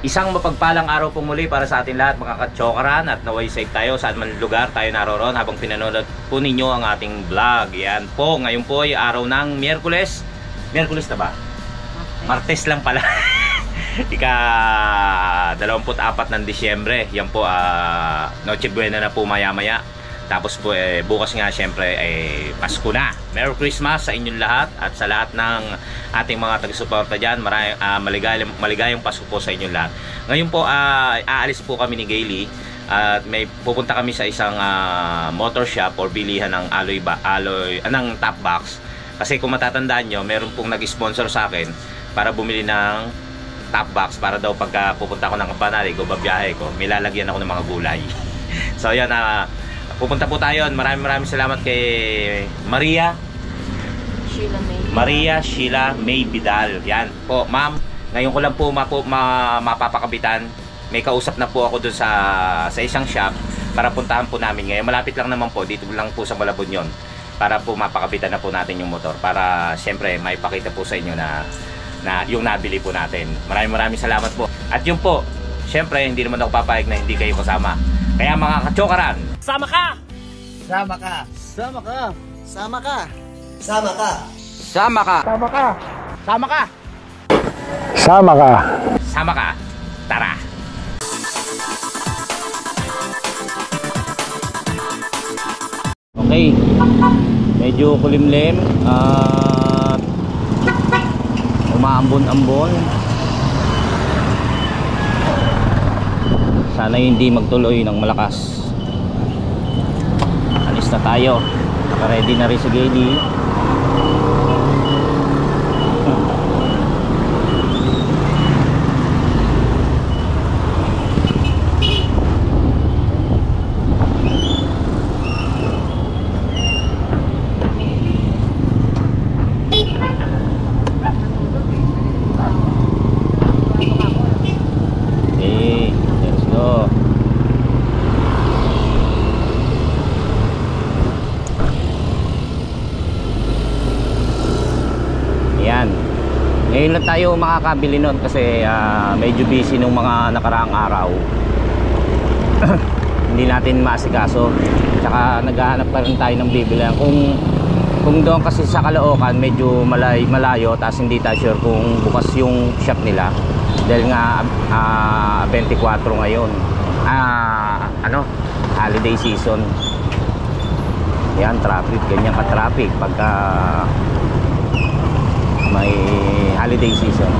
Isang mapagpalang araw po muli para sa ating lahat mga katsokaran, at naway safe tayo saan man lugar tayo naroon habang pinanonood po ninyo ang ating vlog. Yan po, ngayon po ay araw ng Miyerkules. Miyerkules na ba? Martes lang pala. Ika 24 ng Disyembre. Yan po, Noche Buena na po maya maya. Tapos po bukas nga syempre Pasko na. Merry Christmas sa inyong lahat at sa lahat ng ating mga taga-suporta dyan. Maligayang Pasko po sa inyong lahat. Ngayon po aalis po kami ni Gayle at may pupunta kami sa isang motor shop or bilihan ng ng top box. Kasi kung matatandaan nyo, meron pong nag-sponsor sa akin para bumili ng top box para daw pagka pupunta ko ng Kapanari o babiyahe ko, may lalagyan ako ng mga gulay. So yan, pupunta po tayo. Maraming salamat kay Maria Sheila May Vidal. Yan po, ma'am. Ngayon ko lang po mapapakabitan. May kausap na po ako dun sa isang shop para puntahan po namin ngayon. Malapit lang naman po, dito lang po sa Malabon yon, para po mapakabitan na po natin yung motor. Para siyempre may pakita po sa inyo na yung nabili po natin. Maraming salamat po. At yun po, siyempre hindi naman ako papayag na hindi kayo kasama. Kaya mga katsokaran, sama ka! Sama ka! Sama ka! Sama ka! Sama ka! Sama ka! Sama ka! Sama ka! Sama ka! Sama ka! Tara! Okay, medyo kulimlim at umaambon-ambon. Sana hindi magtuloy ng malakas. Alis na tayo. Naka-ready na rin si Gayle. Ngayon lang tayo makakabili nun kasi medyo busy nung mga nakaraang araw. Hindi natin maasikaso. Tsaka naghahanap pa rin tayo ng bibilihan. Kung doon kasi sa Caloocan medyo malayo, tapos hindi tayo sure kung bukas yung shop nila dahil nga 24 ngayon, holiday season. Yan, traffic, ganyan ka traffic pagka may holiday season.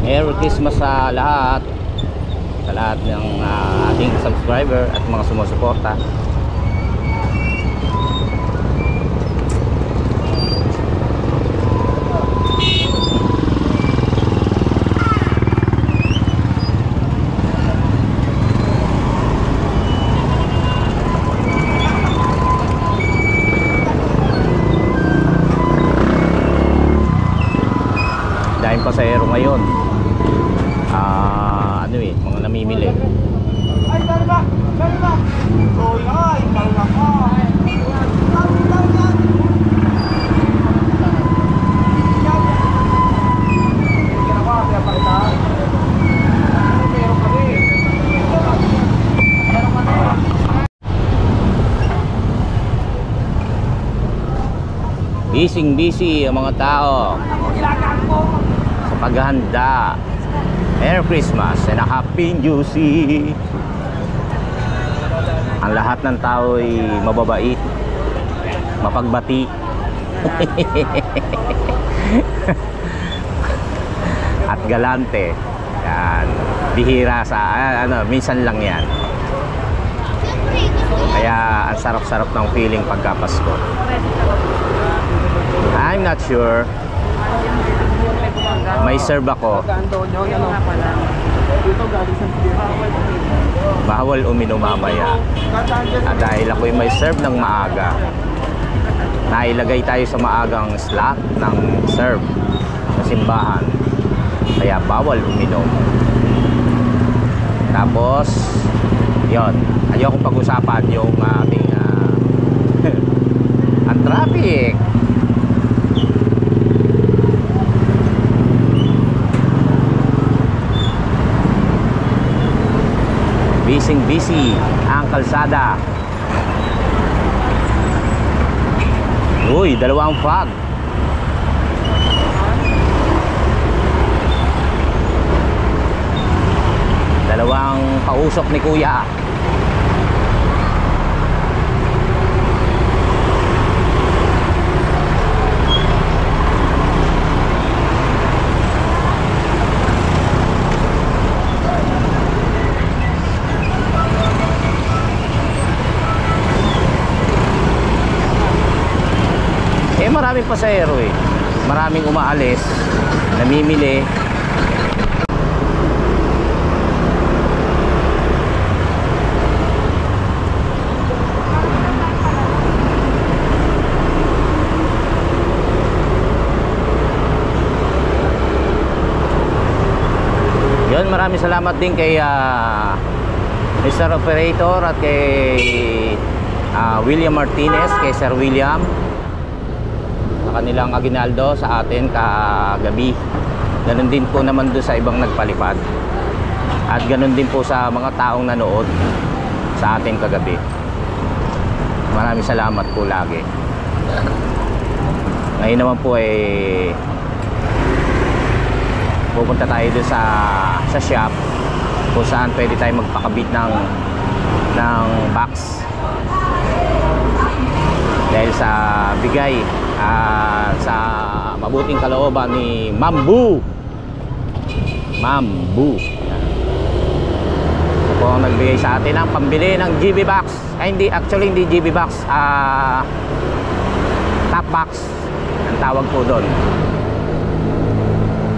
Merry Christmas sa lahat ng ating subscriber at mga sumusuporta. Dahil pasahero ngayon, mga namimili. Ay, darba! Darba! Oy, ay, darba ka! Darba! Ginawa, pinapakita. Meron kami. Meron kami. Busy ang mga tao sa paghahanda. Merry Christmas and a Happy New Year. Ang lahat ng tao ay mababait, mapagbati. At galante. Yan. Bihira sa minsan lang yan. Kaya ang sarap-sarap ng feeling pagka Pasko. I'm not sure may serve ako. Dito galing sa Bawal uminom mamaya. Dahil ako'y may serve ng maaga. Nailagay tayo sa maagang slot ng serve sa simbahan. Kaya bawal uminom. Tapos, yon. Ayokong pag-usapan yung ating ang traffic. Busy ang kalsada. Uy, dalawang fog. Dalawang kausok ni Kuya. Maraming pasahero eh. Maraming umaalis, namimili. Yun, maraming salamat din kay Mr. Operator at kay William Martinez, kay Sir William, kanilang aginaldo sa atin kagabi. Ganon din po naman doon sa ibang nagpalipad. At ganon din po sa mga taong nanood sa atin kagabi. Maraming salamat po lagi. Ngayon naman po pupunta tayo doon sa shop kung saan pwede tayo magpakabit ng box. Dahil sa bigay sa mabuting kalooban ni Mambu. Ito po ang nagbigay sa atin ng pambili ng GB box. Ay hindi, actually hindi GB box, top box ang tawag po doon.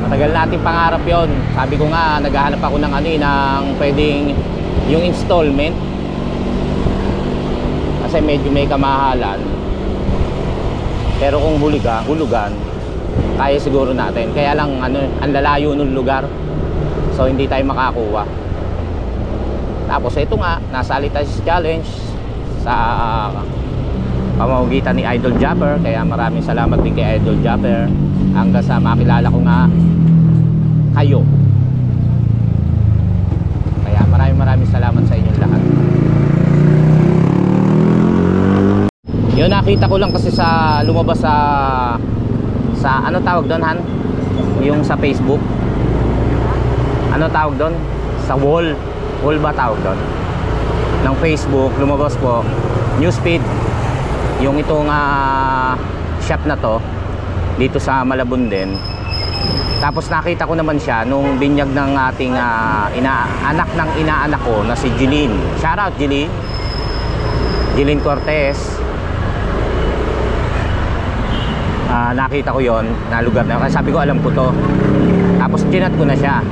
Matagal natin pangarap yon. Sabi ko nga, naghahanap ako ng ng pwedeng yung installment, kasi medyo may kamahalan. Pero kung hulugan, kaya siguro natin. Kaya lang ang lalayo ng lugar. So hindi tayo makakuha. Tapos ito nga, nasali tayo sa challenge sa pamamagitan ni Idol Japper. Kaya maraming salamat din kay Idol Japper hanggang sa makilala ko nga kayo. Kaya maraming salamat sa inyong lahat. Yun, nakita ko lang kasi sa lumabas sa ano tawag doon, Han? Yung sa Facebook. Ano tawag doon? Sa wall ba tawag doon? Ng Facebook, lumabas po newsfeed yung itong shop na to dito sa Malabon din. Tapos nakita ko naman siya nung binyag ng ating anak ng inaanak ko na si Jeline. Shout out Jeline Cortez. Nakita ko yon na lugar na yun. Kasi sabi ko alam ko to. Tapos chinat ko na siya.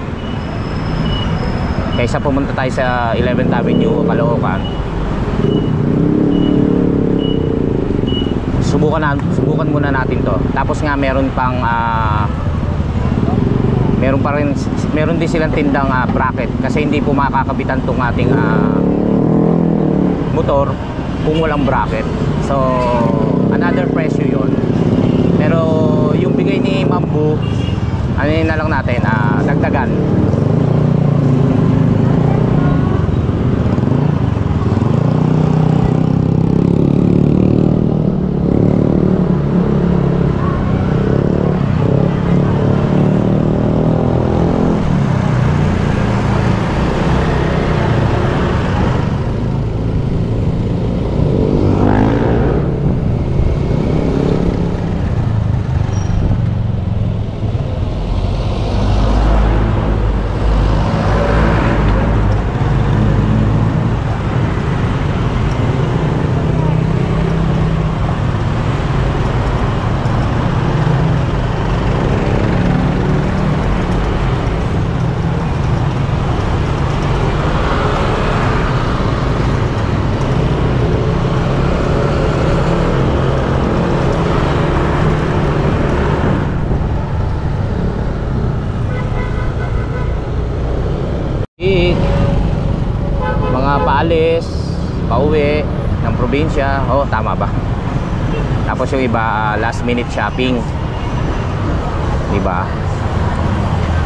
Kaysa pumunta tayo sa 11th Avenue, Caloocan. Subukan muna natin to. Tapos nga meron din silang tindang bracket. Kasi hindi po makakabitan tong ating motor kung walang bracket. So another presyo yon. Pero yung bigay ni Mambu, ano na lang natin, dagdagan. pauwi ng probinsya. Oh, tama ba? Tapos yung iba last minute shopping. Diba?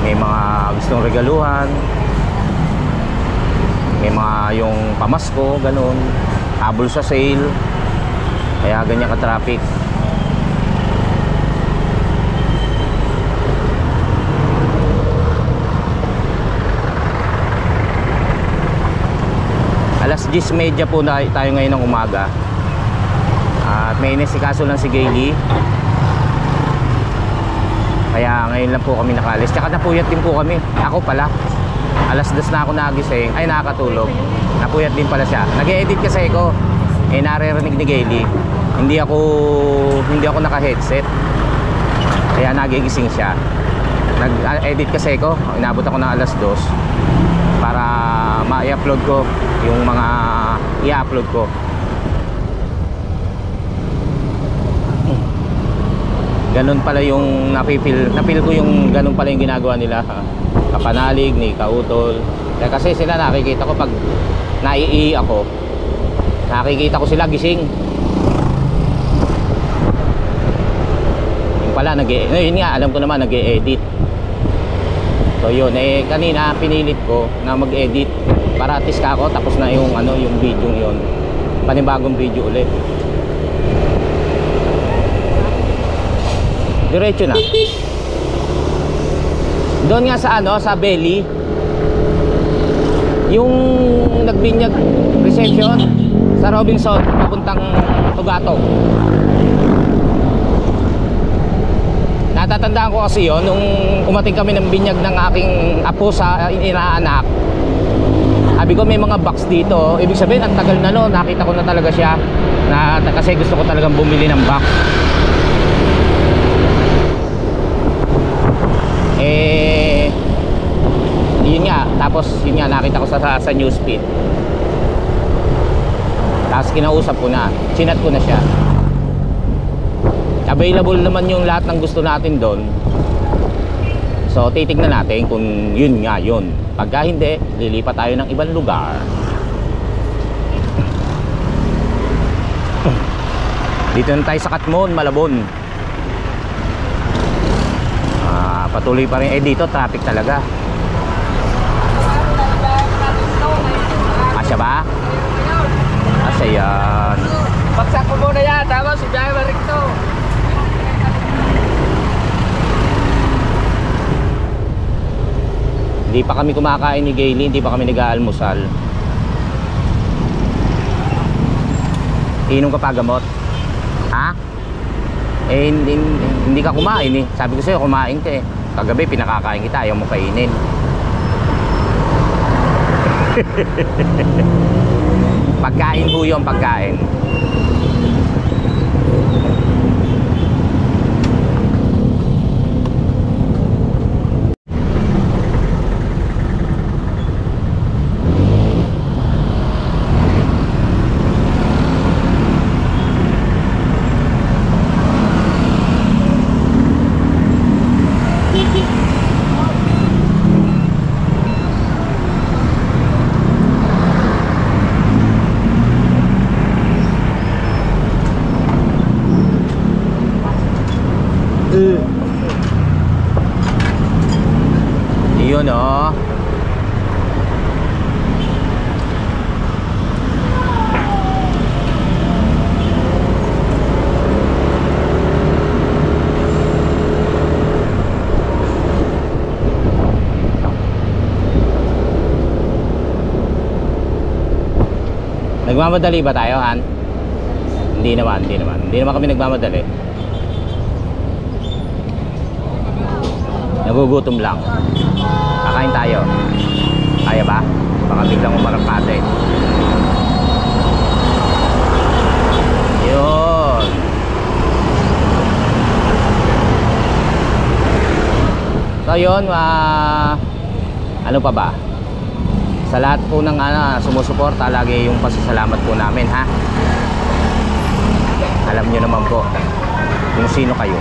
May mga gustong regaluhan. May mga yung pamasko, ganun. Habol sa sale. Kaya ganyan ka-traffic. Alas 10:30 po na tayo ngayon ng umaga. At may inisikaso lang si Gayle. Kaya ngayon lang po kami nakalis. Tsaka napuyat din po kami. Ako pala. Alas 2 na ako nagising. Ay, nakakatulog. Napuyat din pala siya. Nag-e-edit kasi ako. Naririnig ni Gayle. Hindi ako naka-headset. Kaya nagigising siya. Nag-edit kasi ako. Inabot ako ng alas 2 para ma-i-upload ko yung mga i-upload ko. Ganun pala yung napil ko yung ganun pala yung ginagawa nila, Kapanalig ni Kautol. Kasi sila nakikita ko pag naiihi ako, nakikita ko sila gising. Yung pala yun nga, alam ko naman nag-e-edit. So yun, kanina pinilit ko na mag-edit para at least ako tapos na yung yung video yun. Panibagong video ulit. Diretso na. Doon nga sa Belly, yung nagbinyag reception sa Robinson papuntang Tugatog. Natatandaan ko kasi yun nung umating kami ng binyag ng aking apo sa inaanak. Sabi ko may mga box dito. Ibig sabihin ang tagal na nakita ko na talaga siya kasi gusto ko talagang bumili ng box. Yun nga, tapos yun nga nakita ko sa newsfeed. Tapos kinausap ko na, chinat ko na siya. Available naman yung lahat ng gusto natin doon. So titignan natin kung yun nga yun. Pagka hindi, lilipat tayo ng ibang lugar. Dito na tayo sa Katmon, Malabon. Patuloy pa rin. Dito traffic talaga. Asya ba? Asya yan. Bagsak ko muna yan. Tama, si Biyahe Marikto. Hindi pa kami kumakain ni Gayle. Hindi pa kami nag-aalmusal. Inom ka pa gamot? Ha? Hindi ka kumain eh. Sabi ko sa'yo kumain ka eh. Kagabi pinakakain kita, ayaw mo kainin. Pagkain po yung pagkain. Yun oh. Nagmamadali ba tayo, Han? Hindi naman kami nagmamadali. Nagugutom lang. Kakain tayo. Kaya ba? Baka biglang umarap natin. Yun. So yun, ano pa ba? Sa lahat po ng sumusuporta, lagi yung pasasalamat po namin, ha? Alam nyo naman po kung sino kayo.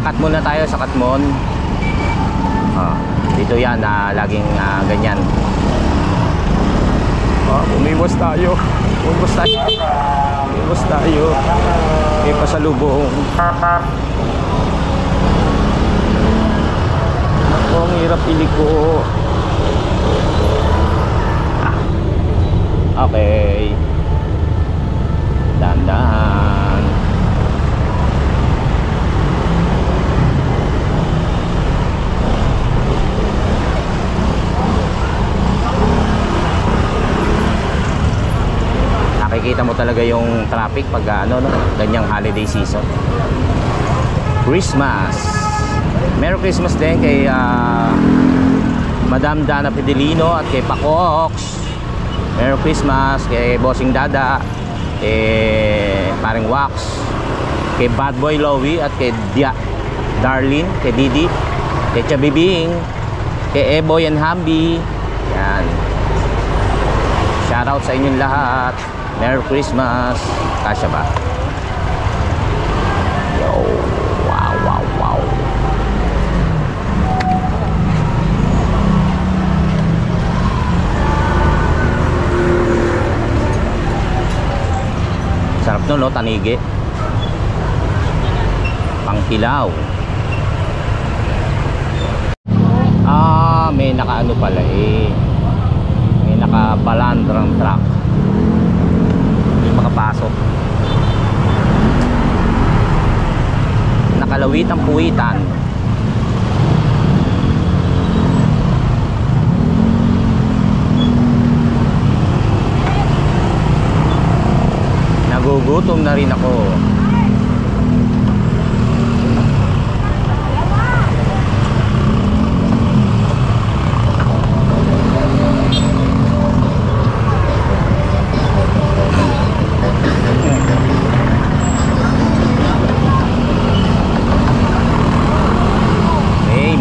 Katmon na tayo sa Katmon. Dito yan, laging ganyan. tayo. Bungkus tayo. Bungkus tayo. May pasalubong. Ako, ang hirap iliko. Okay. Dahan-dahan. Nakikita mo talaga yung traffic pag ano, no? Ganyang holiday season. Christmas. Merry Christmas din kay Madam Dana Fidelino at kay Pacox. Merry Christmas kay Bossing Dada, kay Paring Wax, kay Bad Boy Lowy at kay Darlene, kay Didi, kay Chabibing, kay Eboy and Hambi. Yan. Shoutout sa inyong lahat. Merry Christmas. Kasya ba? Yo. Wow, wow, wow. Sarap no, tanigi. Pangkilaw. May nakaano pala eh. May nakabalandrang truck. Makapasok. Nakalawit ang puwitan. Nagugutom na rin ako.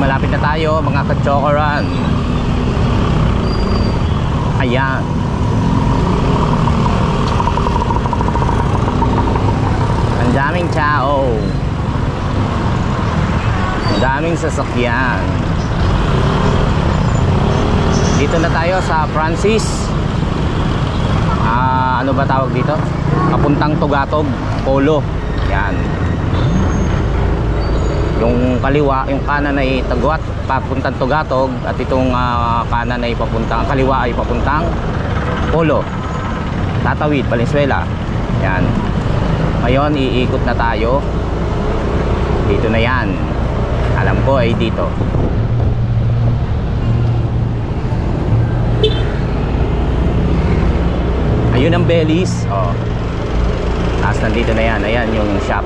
Malapit na tayo mga ka-chokaran. Ayan. Ang daming tao. Ang daming sasakyan. Dito na tayo sa Francis. Ano ba tawag dito? Papuntang Tugatog, Polo. Yan. Yung kaliwa, yung kanan ay Taguat, papuntang Tugatog, at itong kanan ay papuntang, kaliwa ay papuntang Polo. Tatawid, Valenzuela. Yan. Ngayon, iikot na tayo. Dito na yan. Alam ko ay dito. Ayun ang Bellis. Oh. Tapos nandito na yan. Ayan yung shop.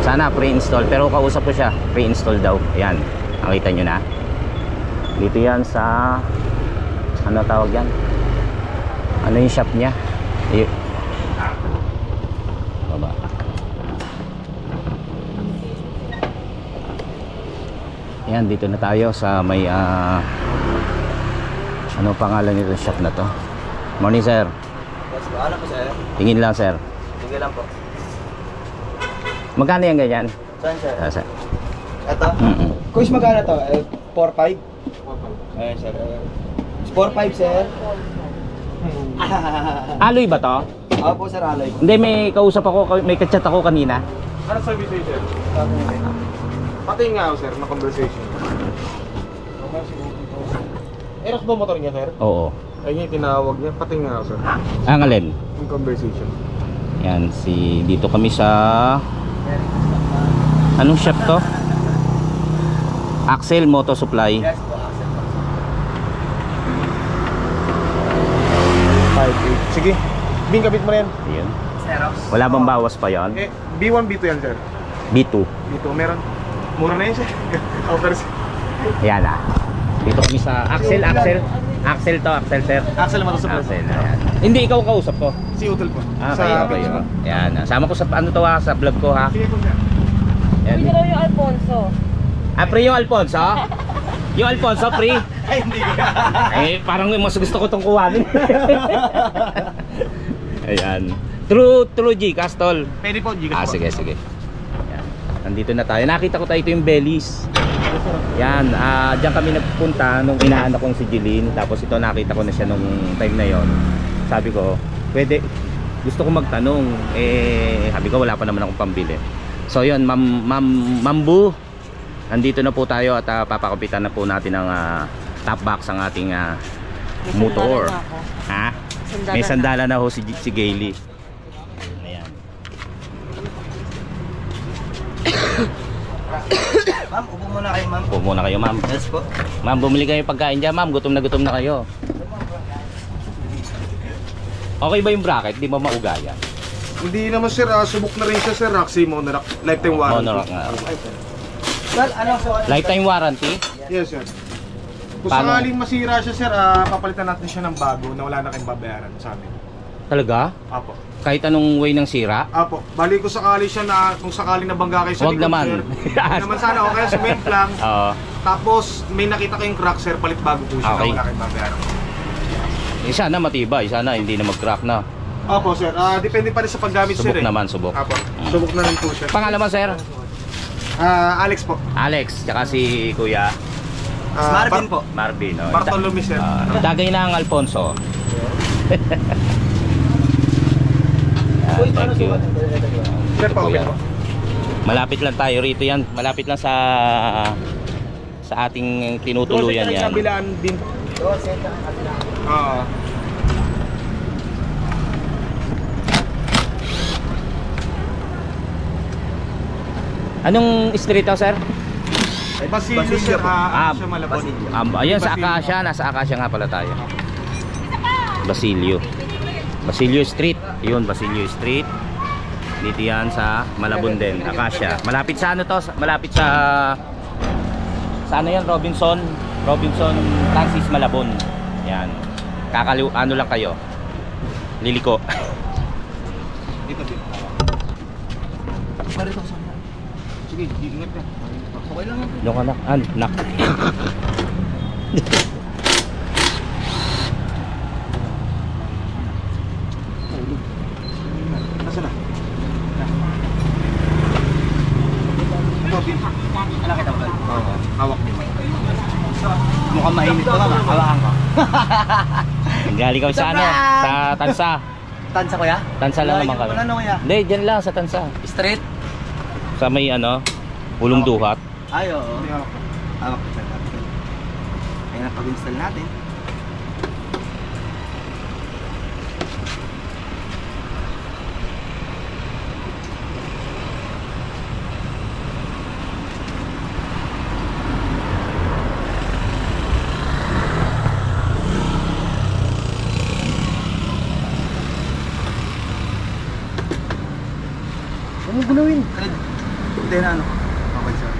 Sana pre-install, pero kausap ko siya, pre-install daw. Ayan, nakita nyo na. Dito yan sa, ano tawag yan? Ano yung shop niya? Baba. Ayan, dito na tayo sa may ano pangalan nito shop na to? Morning sir. Yes, ano po sir? Tingin lang sir. Sige lang po. Magkano yan ganyan? Saan sir? Sir. Ito? Kuis magkano to? 4-5? 4-5. Ayan sir. 4-5 sir. Aloy ba to? Ako po sir, alay. Hindi, may kausap ako, may kachat ako kanina. Ano sabi sa'yo, sir? Pati nga ako, sir, na conversation. Eros ba motor niya, sir? Oo. Ayun yung tinawag niya, pati nga ako, sir. Ang alin? Yung conversation. Yan, dito kami sa anong shop to? Axel Moto Supply. Yes po, Axel po. 5-8. Sige, Bing, kabit mo rin. Ayun. Xerox. Wala bang bawas pa yon? Eh, B1, B2 yan, sir. B2. B2, meron. Mura na yan, sir. Offer, sir. Ayan ah. Dito kami sa Axel to, Axel sir. Axel mo to sa Axel, ayan. Hindi, ikaw kausap ko. Si Utul po. Kayo. Ayan, sama ko sa ano to ha, sa vlog ko ha. Sige po, sir. Ayan. Pero yung Alfonso. Pre yung Alfonso? Yung Alfonso, pre? Ay, hindi ko. Parang mas gusto ko itong kuhanin. Ayan. True Gcash tol. Pwede po, Gcash po. Sige. Ayan. Nandito na tayo. Nakita ko tayo ito yung Bellis. Yan, diyan kami nagpunta nung inaanak kong si Jeline. Tapos ito nakita ko na siya nung time na yon. sabi ko, pwede, gusto ko magtanong. Sabi ko, wala pa naman akong pambili. So yun, Ma'am Bu, nandito na po tayo at papakupitan na po natin ang top box ang ating motor. Ha? May sandala na ho si Gayle. Ayan. Ma'am, upo muna kayo, ma'am. Upo muna kayo, ma'am. Yes po. Ma'am, bumili kayo pagkain dyan, ma'am. Gutom na kayo. Okay ba yung bracket? Di ba maugaya? Hindi naman sir, subok na rin siya sir, Roxy Monarch, lifetime warranty. Monarch nga. Well, ano po? Lifetime warranty? Yes sir. Kung Paano? sakaling masira siya sir, papalitan natin siya ng bago na wala na kayong babayaran sa amin. Talaga? Apo. Kahit anong way ng sira? Apo. Bali kung sakali siya na, kung sakaling nabangga kayo sa Wag naman. sir, wag naman sana, o kaya cement lang. Oo. Tapos may nakita kayong crack sir, palit bago po siya Okay. na wala kayong babayaran. Sana matibay. Sana hindi na mag-crack na. Opo sir, depende pa rin sa paggamit sir Subok eh. naman, subok. Apo. Subok na rin po siya. Pangalan mo, sir? Alex po. Alex, tsaka si Kuya Marvin po. Marvin. Oh. Bartolome, sir. Tagay na ang Alfonso. Uy, paano Thank you. sukat? Sir po, okay po. Malapit lang tayo rito yan. Malapit lang sa ating tinutuluyan yan. Kabilaan din. Doon, senta. Oo. Anong street to, sir? Basilio Basilio sir, po. siya Malabon. Basilio. Ayan sa Basilio. Acacia. Nasa Acacia nga pala tayo. Basilio. Basilio Street. Yun, Basilio Street. Dito yan sa Malabon din. Acacia. Malapit sa ano to? Malapit sa ano yan? Robinson Francis Malabon. Yan. Ano lang kayo? Liliko. Dito din. Marito sa mga. Sige, ingat ka. Okay lang yan. Doon ka na. Nak. Nasaan na? Ito, bin. Ano kita ba? Oo, hawak mo. Mukhang mainit pa naman. Hawakan ko. Galing kami sa ano? Sa Tansa. Tansa kuya? Tansa lang naman kami. Wala na kuya. Hindi, dyan lang sa Tansa. Straight? Sa may ano, Ulong Duhat. Ay, oo. Hindi, hawak mo. Hawak ko sir. Kaya na pag-install natin. Ano gunawin? Hindi na ano. Okay, sir.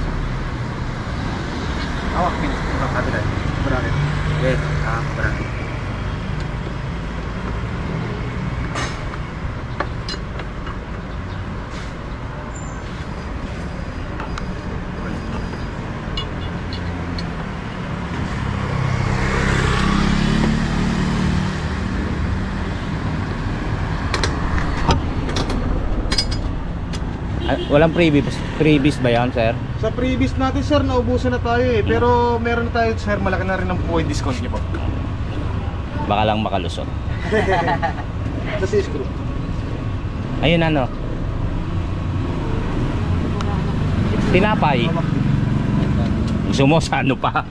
Hawak, pinis. Kabila. Bracket. Yes. Bracket. Walang previous ba yan, sir? Sa previous natin sir, naubusan na tayo eh. Pero meron na tayo sir, malaki na rin ang point discount niyo po. Baka lang makalusot. Sa C-screw. Ayun ano. Tinapay. Gusto mo sa ano pa?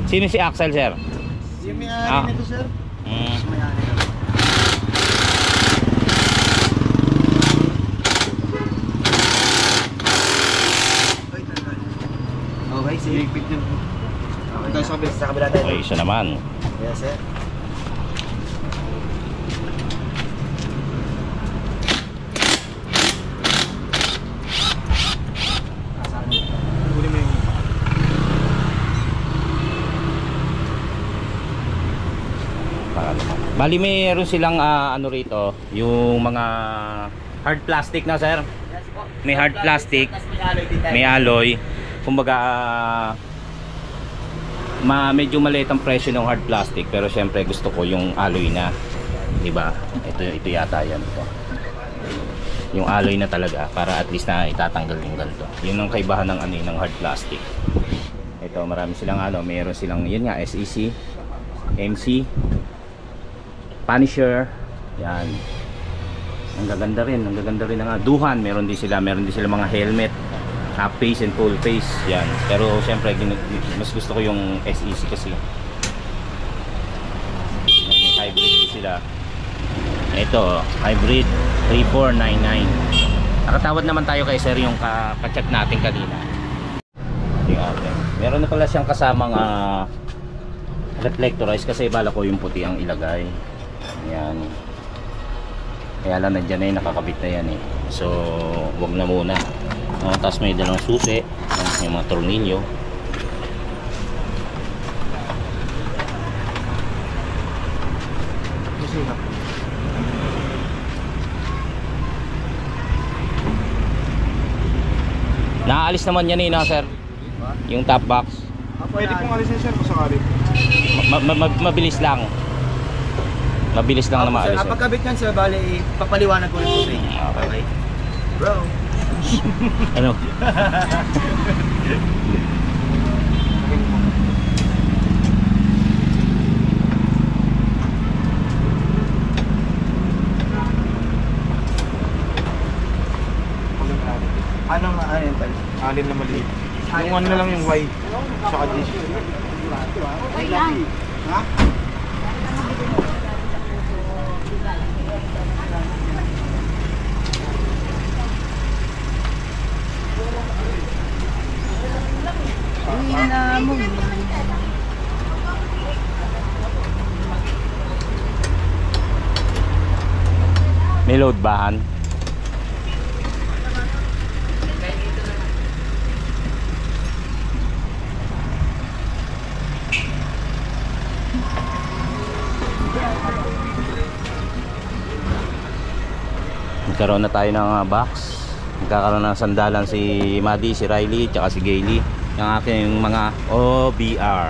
Sino si Axel, sir? Yung may Ah. nito sir. Mm. Okay, sige. Higpit yun. Okay. Tayo sa kabila. Sa kabila tayo. Okay, isa naman. Yes, sir. Huli mo yung... Bali mayroon silang ano rito, yung mga hard plastic na, sir. May hard plastic, may alloy. Kumbaga medyo maliit ang presyo ng hard plastic, pero syempre gusto ko yung alloy na, 'di ba? Ito yata 'yan ito. Yung alloy na talaga para at least na itatanggal yung ganito. Yun ang kaibahan ng ng hard plastic. Ito, marami silang ano, mayroon silang yun nga, SEC, MC, Punisher. Yan. Ang gaganda rin ng duhan. Meron din sila mga helmet, half face and full face. Yan. Pero syempre mas gusto ko yung SEC kasi. Yan, may hybrid din sila. Ito, hybrid 3499. Nakatawad naman tayo kay sir yung ka-chat natin kanina. Yung atin. Meron na pala siyang kasamang reflectorize kasi bala ko yung puti ang ilagay. Yan. Kaya lang nandiyan na yun, nakakabit na yan eh. So, wag na muna. Tapos may dalawang susi, yung mga tornilyo. Naaalis naman yan eh, no, sir? Yung top box. Pwede pong alisin sir kung sakali. Mabilis lang. Mabilis lang na maalis. Pagkabit yan sir, bali, papaliwanag ko rin po sa inyo. Okay. Bro. Ano? Anong ano yun pala? Alin na maliit. Yung ano na lang yung Y. Saka dish. Wait lang. Ha? May load bahan. Nagkaroon na tayo ng box. Nagkakaroon ng sandalan si Maddie, si Riley, tsaka si Gailey. Yung aking mga OBR.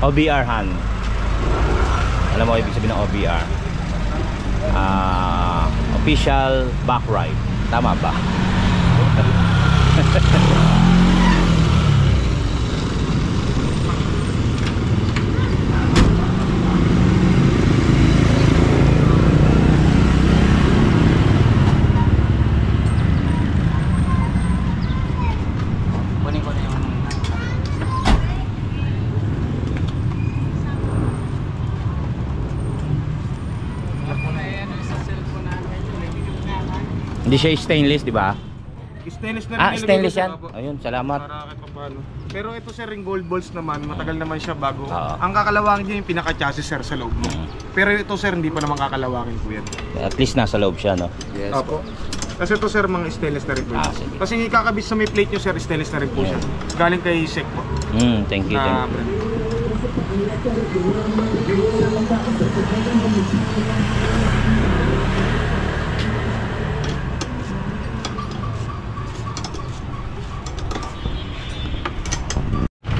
OBR hand. Alam mo ibig sabihin ng OBR? Official back ride. Tama ba? Kunin ko na yung... Hindi siya stainless, di ba? Stainless na rin. Stainless nilagay yan. ko, sir. Ayun, salamat. Para kahit paano. Pero ito sir, yung gold balls naman, matagal naman siya bago. Oo. Ang kakalawangin niya yung pinaka-chassis sir sa loob mo. Pero ito sir, hindi pa naman kakalawangin po yan. At least nasa loob siya, no? Yes Opo. Kasi ito sir, mga stainless na rin po yun. Sige. Kasi yung kakabit sa may plate nyo sir, stainless na rin po siya. Galing kay Sek po. Thank you, thank you.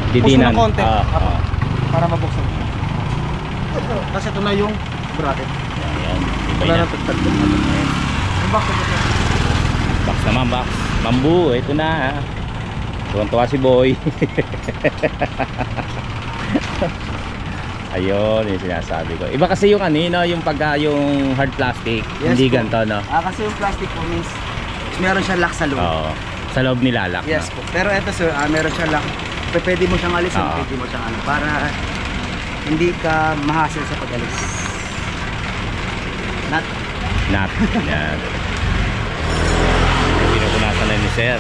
Didinan. Puso ng konti. Apo. Para mabuksan. Kasi ito na yung bracket. Ayan. Iba Wala na. na tagtag. Yung box ito sir. Box naman, box. Bamboo, ito na. Tuwan-tuwa si Boy. Ayun, yung sinasabi ko. Iba kasi yung ano, yung pagka yung hard plastic, Yes hindi po. ganito, no? Kasi yung plastic po means meron siyang lock sa loob. Oo. Sa loob nilalak, Yes no? po. Pero ito sir, meron siyang lock. Pwede mo siyang alisin, Oo. pwede mo siyang ano, para hindi ka mahassle sa pag-alis. Not Nut. Yan. Pinupunasan na ni Sir.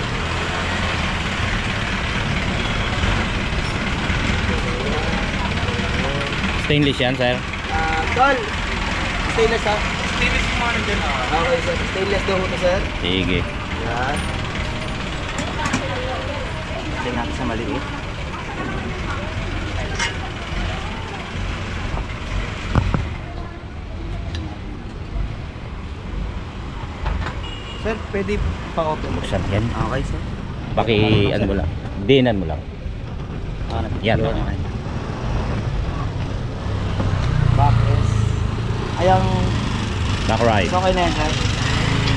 Stainless yan, Sir? Tol! Stainless ha? Stainless yung mga nandiyan ha? Okay sir, stainless daw ito sir. Sige. Yan. Kasi natin sa maliit. Sir, pwede pa-open mo. Buksan yan. Okay sir. Ano mo lang. Dinan mo lang. Yan. Okay. Backrest. Ayang, Back right. okay na yan sir.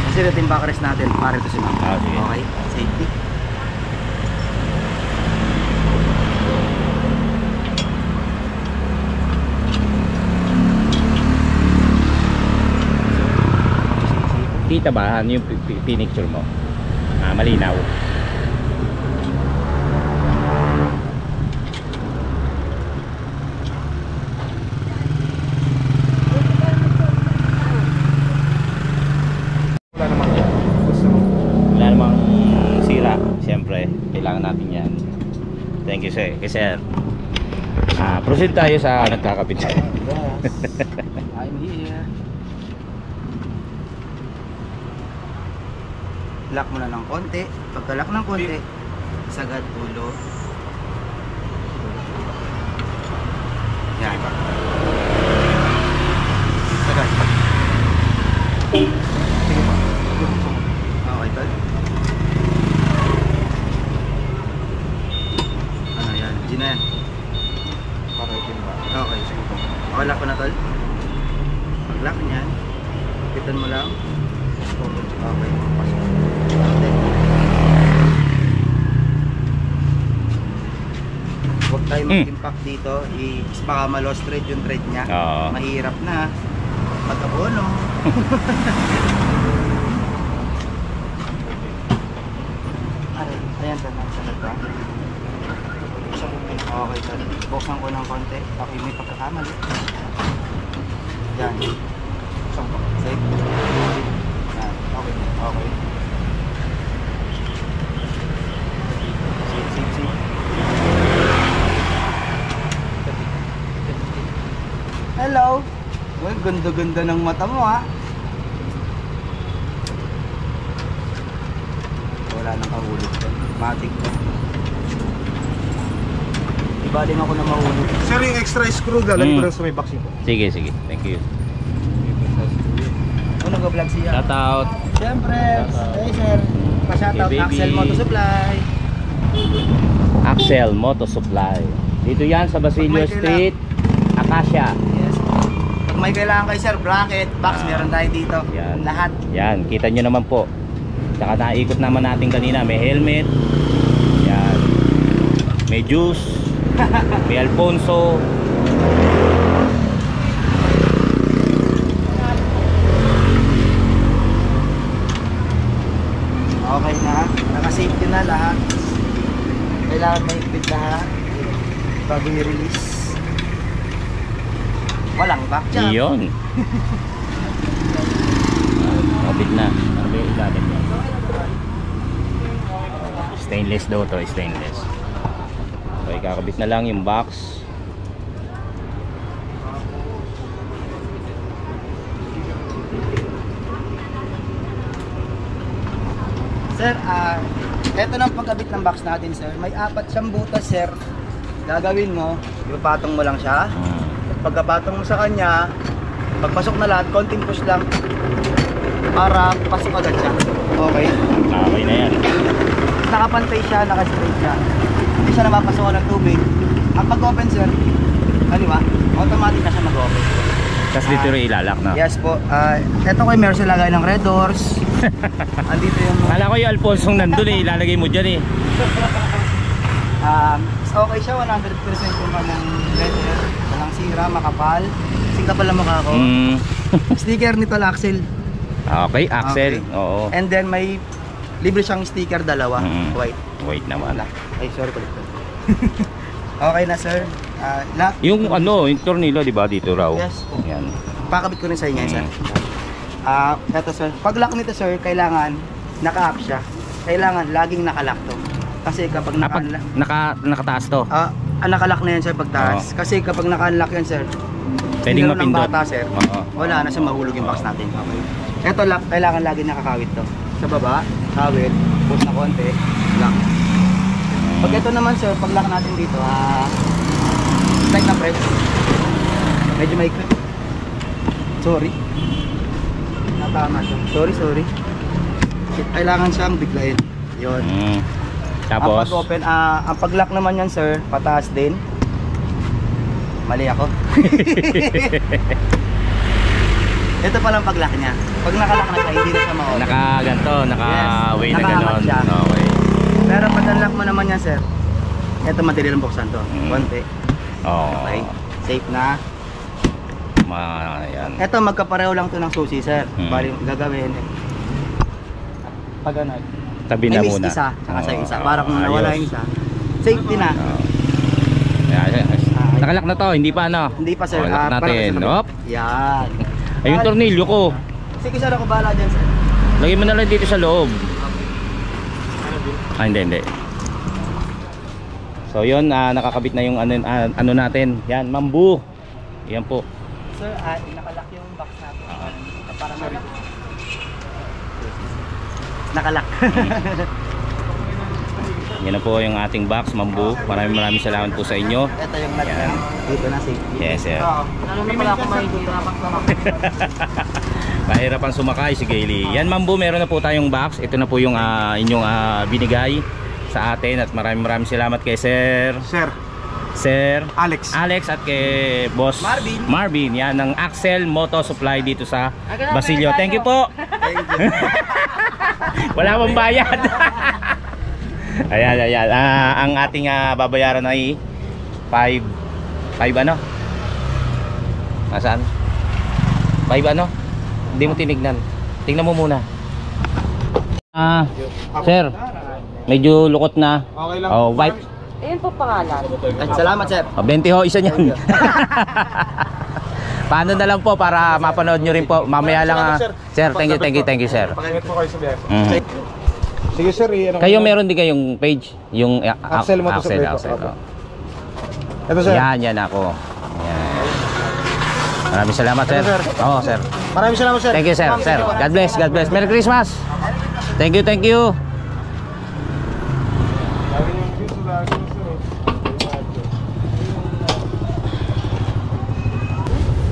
Kasi ito yung backrest natin, para ito si ma'am. Ah, sige. Okay, safety. Kita ba yung pinicture mo? Malinaw. Wala naman yan. Gusto mo. Wala namang sira. Siyempre, kailangan natin yan. Thank you, sir. Sir. Proceed tayo sa nagkakapit. Yes. I'm here. Lock mo na ng konti. Pagka-lock ng konti, sagad ulo. Yan. Sagad. Sige pa. Okay, tol. Ano yan? G na yan. Para itin ba? Okay, sige po. Okay, lock ko na, tol. Pag-lock niyan, pitan mo lang. Okay, pasok. Huwag tayo mag-impact dito. Baka ma-lost thread yung thread niya. Oo. Mahirap na. Pagkabono. Ayan, tanong sa nagka. Okay, tol. Buksan ko ng konti. Okay, may pagkakamali. Yan. Safe. Yan. Okay. Okay. Safe. Hello. Well, ganda-ganda ng mata mo, ha. Wala nang kahulog. Matik to. Ibaling ako na mahulog. Sir, yung extra screw lalagay ko lang sa may box nito. Sige. Thank you. Ano nag-vlog siya? Shout out. Siyempre, hey sir. Pa-shoutout, Hey, baby. Axel Moto Supply. Axel Moto Supply. Dito yan sa Basilio Pag may Street, Acacia. Yes. Pag may kailangan kayo sir, bracket, box, meron tayo dito. Yan. Lahat. Yan, kita nyo naman po. Tsaka naikot naman natin kanina, may helmet. Yan. May juice. May Alfonso. Okay na. Naka-safety na lahat. Kailangan may higpit lahat. Bago i-release. Walang back check. Iyon. Kapit na. Ano ba yung ilalim niya? Stainless daw to, stainless. Okay, kakabit na lang yung box. Sir, eto ng pagkabit ng box natin sir. May 4 siyang butas sir. Gagawin mo, ipapatong mo lang siya. Pagkapatong mo sa kanya, pagpasok na lahat, konting push lang para pasok agad siya. Okay? Okay na yan. Nakapantay siya, naka-straight siya. Hindi siya napapasokan ng tubig. Ang pag-open sir, ano ba? Automatic na siya mag-open. Tapos dito rin ilalak na. Yes po. Eto ko yung meron siya lagay ng red doors. Andito yung... Kala ko yung Alfonso nandun eh, ilalagay mo dyan eh. Okay siya, 100% yung kanyang leather. Walang sira, makapal. Singkapal ang mukha ko. Sticker nito lang, Axel. Okay, Axel. Okay. Oo. And then may libre siyang sticker, dalawa. White. Wait naman. Ay, sorry pala. Okay na, sir. Yung ano, yung tornilyo, di ba dito raw? Yes po. Yan. Pakabit ko rin sa inyo, sir. Eto, sir. Pag lock nito, sir, kailangan naka-up siya. Kailangan laging naka-lock to. Kasi kapag Nakataas to. naka-lock na yan, sir, pagtaas. Kasi kapag naka-unlock yan, sir, Pwedeng sinira ng mapindot. bata, sir. Oo. Wala na siya, mahulog yung box natin. Okay. Eto, lock, kailangan laging nakakawit to. Sa baba, kawit, push na konti, lock. Pag ito naman, sir, pag lock natin dito, tight na press. Medyo may sorry. Natama siya. Sorry. Kailangan siyang biglayin. Yun. Ang Tapos, pag-open, ang pag-lock naman yan, sir, pataas din. Mali ako. Ito palang pag-lock niya. Pag naka-lock na siya, hindi na siya ma-open. naka-ganto, naka-way na nakaangat ganon. siya. Okay. Pero pag unlock mo naman yan, sir, ito madali lang buksan to. Konti. Oo. Okay. Safe na. Yan. Ito magkapareho lang to ng susi, sir. Bali gagawin. Pag ano, Tabi na I miss muna. isa, saka sa Oo, isa. Para kung nawala ayos. yung isa, safety na. Ayan. Nakalak na to, hindi pa ano? Hindi pa sir. Lock natin. Hop. Yan. Ay, yung tornilyo ko. Sige sir, ako bahala dyan sir. Lagay mo na lang dito sa loob. Hindi. So yun, nakakabit na yung ano natin. Yan, mambu. Yan po. Sir, nakalak yung box natin. Para nakalak. Yan na po yung ating box, mambu. Maraming salamat po sa inyo. Ito yung nut Yan. dito na safety. Yes, sir. Ano na pala ako mahihirapan ka Mahirapan sumakay si Gailey. Yan, mambu, meron na po tayong box. Ito na po yung inyong binigay sa atin at maraming salamat kay Sir Alex. at kay Boss Marvin, yan ng Axel Moto Supply dito sa Basilio. Thank you po. Thank you. Wala pang bayad. Ayan. Ang ating babayaran ay 5 ano? Nasaan? 5 ano? Hindi mo tinignan. Tingnan mo muna. Sir, medyo lukot na. Okay lang. Oh, wipe. Ayun po pangalan. At salamat sir. 20 ho, isa niyan. Paano na lang po para mapanood nyo rin po. Mamaya lang. Sir, thank you sir. Pakingit po kayo sa biyahe. Mhm. Sige sir, Kayo meron din kayong page? Yung Axel Moto Supply po. oh. Ito sir. Yan ako. Yan. Maraming salamat sir. Oo sir. Maraming salamat sir. Thank you sir. Sir, God bless. Merry Christmas. Thank you.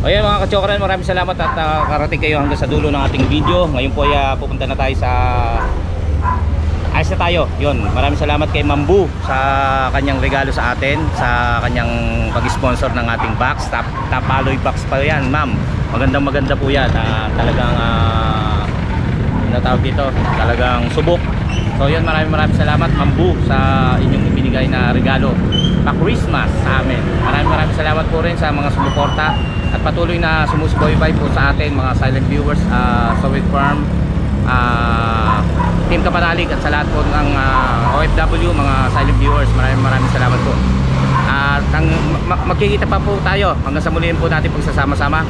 Ayan mga ka-chokran, maraming salamat at karating kayo hanggang sa dulo ng ating video. Ngayon po ay pupunta na tayo sa ayos na tayo. Yun, maraming salamat kay Mambu sa kanyang regalo sa atin, sa kanyang pag-sponsor ng ating box. Top alloy box pa yan, ma'am. Maganda po yan. Talagang natawag dito, talagang subok. So yun, maraming salamat Mambu sa inyong ibinigay na regalo pa Christmas sa amin. Maraming salamat po rin sa mga sumuporta at patuloy na sumusubaybay po sa atin mga silent viewers sa Wheat Farm, Team Kapanalig at sa lahat po ng OFW mga silent viewers. Maraming salamat po. Magkikita pa po tayo hanggang sa muliin po natin pagsasama-sama.